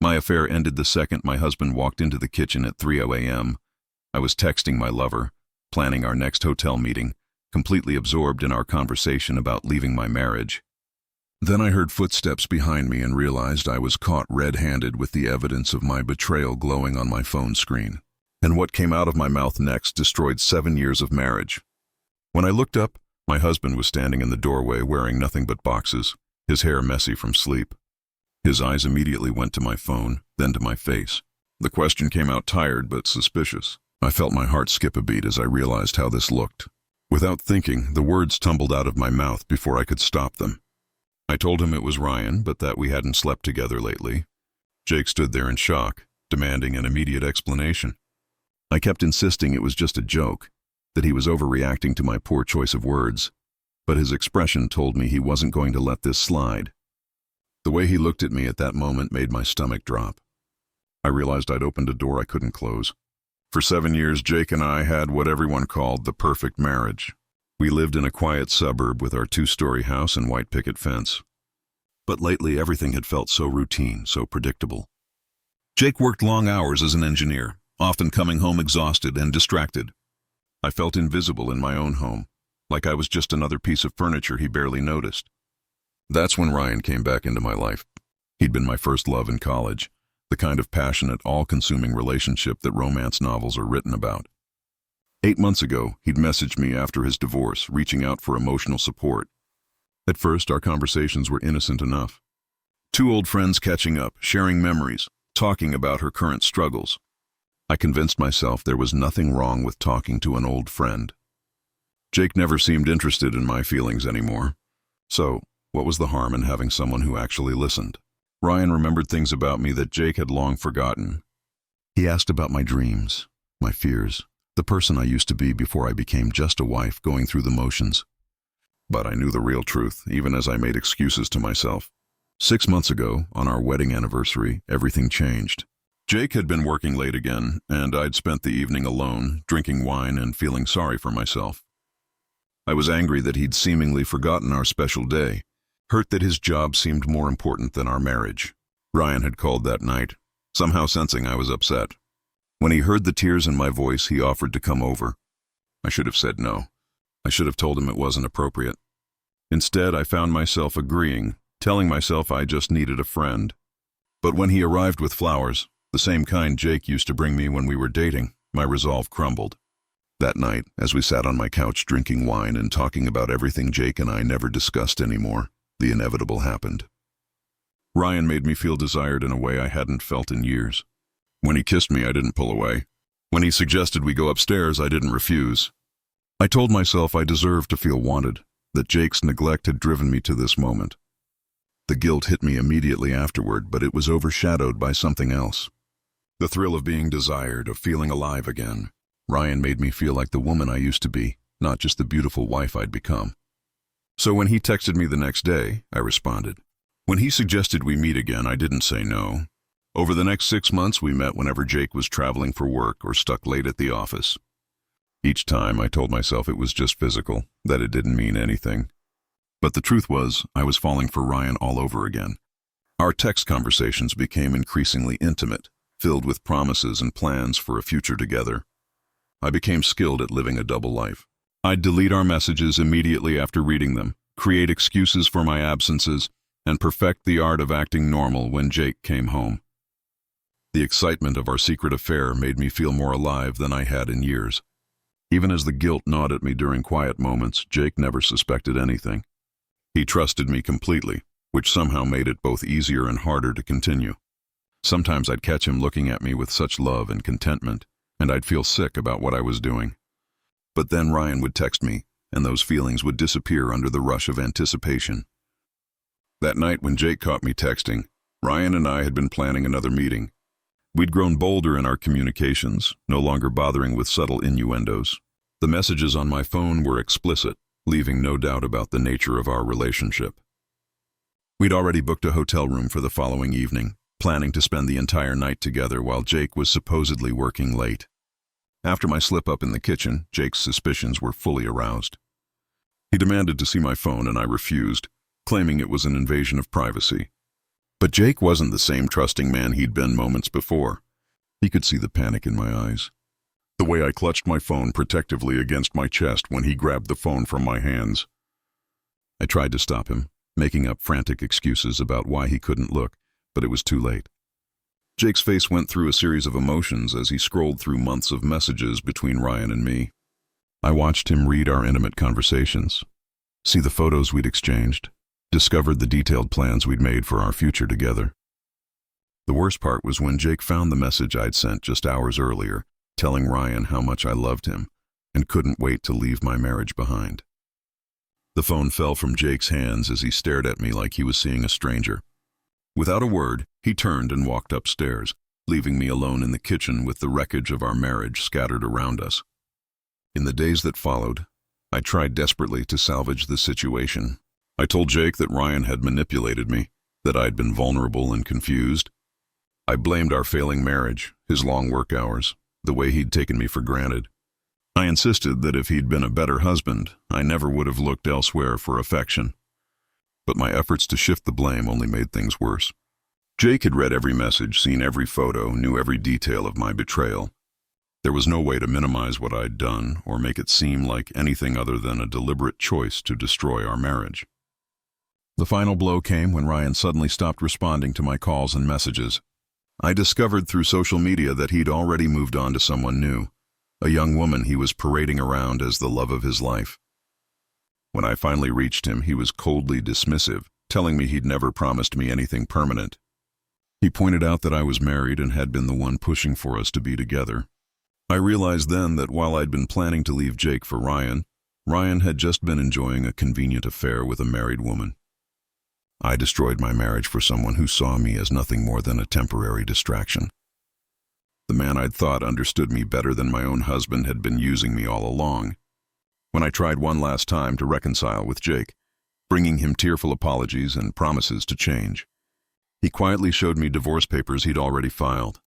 My affair ended the second my husband walked into the kitchen at 3:00 a.m. I was texting my lover, planning our next hotel meeting, completely absorbed in our conversation about leaving my marriage. Then I heard footsteps behind me and realized I was caught red-handed with the evidence of my betrayal glowing on my phone screen. And what came out of my mouth next destroyed 7 years of marriage. When I looked up, my husband was standing in the doorway wearing nothing but boxes, his hair messy from sleep. His eyes immediately went to my phone, then to my face. The question came out tired but suspicious. I felt my heart skip a beat as I realized how this looked. Without thinking, the words tumbled out of my mouth before I could stop them. I told him it was Ryan, but that we hadn't slept together lately. Jake stood there in shock, demanding an immediate explanation. I kept insisting it was just a joke, that he was overreacting to my poor choice of words, but his expression told me he wasn't going to let this slide. The way he looked at me at that moment made my stomach drop. I realized I'd opened a door I couldn't close. For 7 years, Jake and I had what everyone called the perfect marriage. We lived in a quiet suburb with our 2-story house and white picket fence. But lately, everything had felt so routine, so predictable. Jake worked long hours as an engineer, often coming home exhausted and distracted. I felt invisible in my own home, like I was just another piece of furniture he barely noticed. That's when Ryan came back into my life. He'd been my first love in college, the kind of passionate, all-consuming relationship that romance novels are written about. 8 months ago, he'd messaged me after his divorce, reaching out for emotional support. At first, our conversations were innocent enough. 2 old friends catching up, sharing memories, talking about her current struggles. I convinced myself there was nothing wrong with talking to an old friend. Jake never seemed interested in my feelings anymore. So, what was the harm in having someone who actually listened? Ryan remembered things about me that Jake had long forgotten. He asked about my dreams, my fears, the person I used to be before I became just a wife going through the motions. But I knew the real truth, even as I made excuses to myself. 6 months ago, on our wedding anniversary, everything changed. Jake had been working late again, and I'd spent the evening alone, drinking wine and feeling sorry for myself. I was angry that he'd seemingly forgotten our special day, hurt that his job seemed more important than our marriage. Ryan had called that night, somehow sensing I was upset. When he heard the tears in my voice, he offered to come over. I should have said no. I should have told him it wasn't appropriate. Instead, I found myself agreeing, telling myself I just needed a friend. But when he arrived with flowers, the same kind Jake used to bring me when we were dating, my resolve crumbled. That night, as we sat on my couch drinking wine and talking about everything Jake and I never discussed anymore, the inevitable happened. Ryan made me feel desired in a way I hadn't felt in years. When he kissed me, I didn't pull away. When he suggested we go upstairs, I didn't refuse. I told myself I deserved to feel wanted, that Jake's neglect had driven me to this moment. The guilt hit me immediately afterward, but it was overshadowed by something else. The thrill of being desired, of feeling alive again. Ryan made me feel like the woman I used to be, not just the beautiful wife I'd become. So when he texted me the next day, I responded. When he suggested we meet again, I didn't say no. Over the next 6 months, we met whenever Jake was traveling for work or stuck late at the office. Each time, I told myself it was just physical, that it didn't mean anything. But the truth was, I was falling for Ryan all over again. Our text conversations became increasingly intimate, filled with promises and plans for a future together. I became skilled at living a double life. I'd delete our messages immediately after reading them, create excuses for my absences, and perfect the art of acting normal when Jake came home. The excitement of our secret affair made me feel more alive than I had in years. Even as the guilt gnawed at me during quiet moments, Jake never suspected anything. He trusted me completely, which somehow made it both easier and harder to continue. Sometimes I'd catch him looking at me with such love and contentment, and I'd feel sick about what I was doing. But then Ryan would text me, and those feelings would disappear under the rush of anticipation. That night when Jake caught me texting, Ryan and I had been planning another meeting. We'd grown bolder in our communications, no longer bothering with subtle innuendos. The messages on my phone were explicit, leaving no doubt about the nature of our relationship. We'd already booked a hotel room for the following evening, planning to spend the entire night together while Jake was supposedly working late. After my slip-up in the kitchen, Jake's suspicions were fully aroused. He demanded to see my phone and I refused, claiming it was an invasion of privacy. But Jake wasn't the same trusting man he'd been moments before. He could see the panic in my eyes, the way I clutched my phone protectively against my chest when he grabbed the phone from my hands. I tried to stop him, making up frantic excuses about why he couldn't look, but it was too late. Jake's face went through a series of emotions as he scrolled through months of messages between Ryan and me. I watched him read our intimate conversations, see the photos we'd exchanged, discovered the detailed plans we'd made for our future together. The worst part was when Jake found the message I'd sent just hours earlier, telling Ryan how much I loved him and couldn't wait to leave my marriage behind. The phone fell from Jake's hands as he stared at me like he was seeing a stranger. Without a word, he turned and walked upstairs, leaving me alone in the kitchen with the wreckage of our marriage scattered around us. In the days that followed, I tried desperately to salvage the situation. I told Jake that Ryan had manipulated me, that I'd been vulnerable and confused. I blamed our failing marriage, his long work hours, the way he'd taken me for granted. I insisted that if he'd been a better husband, I never would have looked elsewhere for affection. But my efforts to shift the blame only made things worse. Jake had read every message, seen every photo, knew every detail of my betrayal. There was no way to minimize what I'd done or make it seem like anything other than a deliberate choice to destroy our marriage. The final blow came when Ryan suddenly stopped responding to my calls and messages. I discovered through social media that he'd already moved on to someone new, a young woman he was parading around as the love of his life. When I finally reached him, he was coldly dismissive, telling me he'd never promised me anything permanent. He pointed out that I was married and had been the one pushing for us to be together. I realized then that while I'd been planning to leave Jake for Ryan, Ryan had just been enjoying a convenient affair with a married woman. I destroyed my marriage for someone who saw me as nothing more than a temporary distraction. The man I'd thought understood me better than my own husband had been using me all along. When I tried one last time to reconcile with Jake, bringing him tearful apologies and promises to change, he quietly showed me divorce papers he'd already filed.